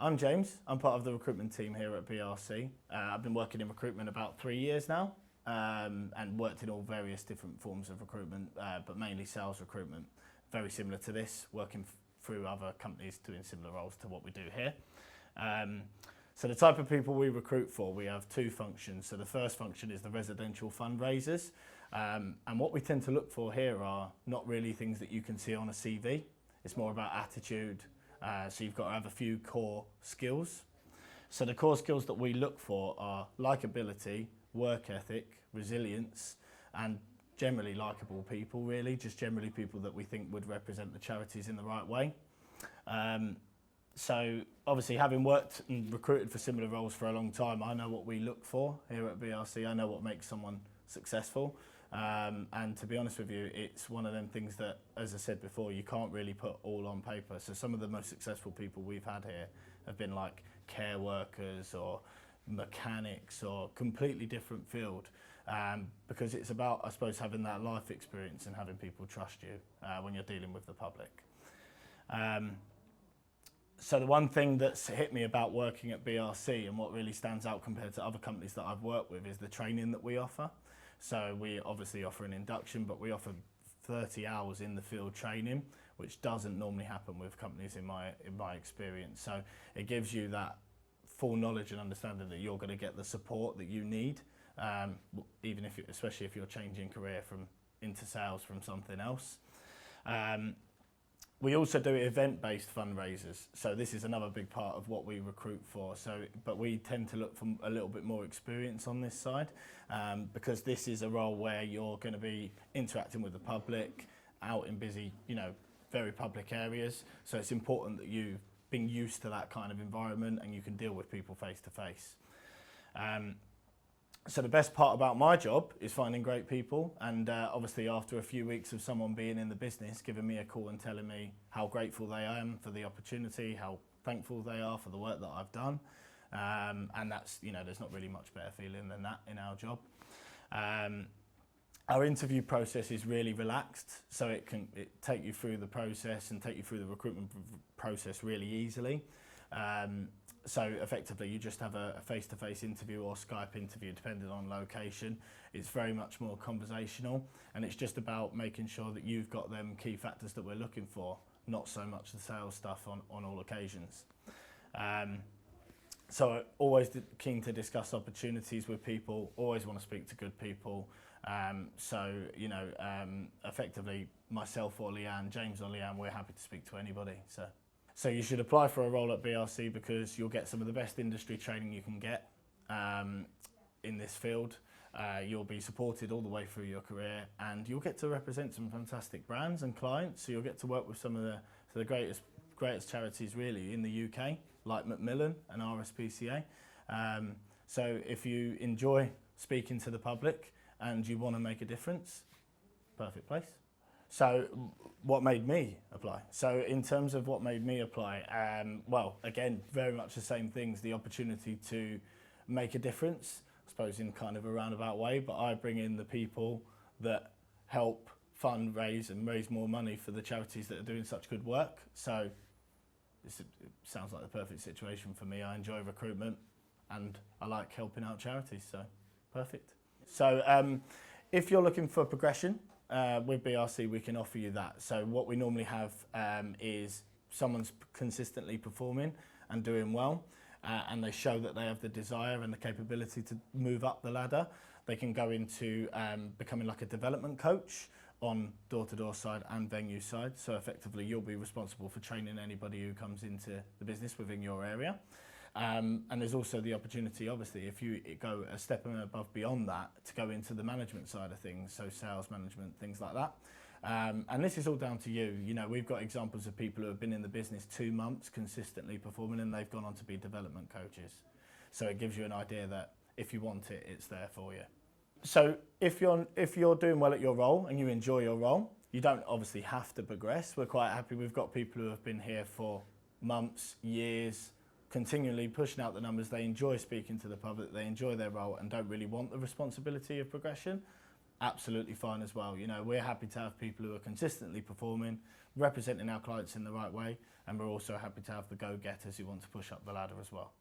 I'm James. I'm part of the recruitment team here at BRC. I've been working in recruitment about 3 years now, and worked in all various different forms of recruitment, but mainly sales recruitment. Very similar to this, working through other companies doing similar roles to what we do here. So the type of people we recruit for, we have two functions. So the first function is the residential fundraisers. And what we tend to look for here are not really things that you can see on a CV. It's more about attitude. So you've got to have a few core skills. So the core skills that we look for are likability, work ethic, resilience, and generally likeable people, really, just generally people that we think would represent the charities in the right way. So obviously, having worked and recruited for similar roles for a long time, I know what we look for here at BRC. I know what makes someone successful. And to be honest with you, it's one of them things that, as I said before, you can't really put all on paper. So some of the most successful people we've had here have been like care workers or mechanics or completely different field, because it's about, I suppose, having that life experience and having people trust you when you're dealing with the public. So the one thing that's hit me about working at BRC and what really stands out compared to other companies that I've worked with is the training that we offer. So we obviously offer an induction, but we offer 30 hours in the field training, which doesn't normally happen with companies in my experience. So it gives you that full knowledge and understanding that you're going to get the support that you need, even if, especially if you're changing career into sales from something else. We also do event-based fundraisers, so this is another big part of what we recruit for. But we tend to look for a little bit more experience on this side, because this is a role where you're going to be interacting with the public, out in busy, very public areas. So it's important that you've been used to that kind of environment and you can deal with people face to face. So the best part about my job is finding great people, and obviously after a few weeks of someone being in the business, giving me a call and telling me how grateful they are for the opportunity, how thankful they are for the work that I've done, and that's, there's not really much better feeling than that in our job. Our interview process is really relaxed, so it take you through the process and take you through the recruitment process really easily. So effectively you just have a face-to-face interview or Skype interview depending on location. It's very much more conversational, and it's just about making sure that you've got them key factors that we're looking for, not so much the sales stuff on all occasions. So always keen to discuss opportunities with people, always want to speak to good people. Effectively myself or Leanne, James or Leanne, we're happy to speak to anybody. So you should apply for a role at BRC because you'll get some of the best industry training you can get in this field. You'll be supported all the way through your career, and you'll get to represent some fantastic brands and clients. So you'll get to work with some of the greatest charities really in the UK, like Macmillan and RSPCA. So if you enjoy speaking to the public and you want to make a difference, perfect place. So what made me apply? So in terms of what made me apply, well, again, very much the same things, the opportunity to make a difference, I suppose in kind of a roundabout way, but I bring in the people that help fundraise and raise more money for the charities that are doing such good work. So it sounds like the perfect situation for me. I enjoy recruitment and I like helping out charities, so perfect. So if you're looking for progression, with BRC we can offer you that. So what we normally have is someone's consistently performing and doing well, and they show that they have the desire and the capability to move up the ladder. They can go into becoming like a development coach on door-to-door side and venue side. So effectively you'll be responsible for training anybody who comes into the business within your area. And there's also the opportunity, obviously, if you go a step above beyond that, to go into the management side of things, so sales management, things like that. And this is all down to you. We've got examples of people who have been in the business 2 months consistently performing, and they've gone on to be development coaches. So it gives you an idea that if you want it, it's there for you. So if you're doing well at your role and you enjoy your role, you don't obviously have to progress. We're quite happy. We've got people who have been here for months, years, continually pushing out the numbers. They enjoy speaking to the public, they enjoy their role and don't really want the responsibility of progression. absolutely fine as well. You know, we're happy to have people who are consistently performing, representing our clients in the right way, and we're also happy to have the go-getters who want to push up the ladder as well.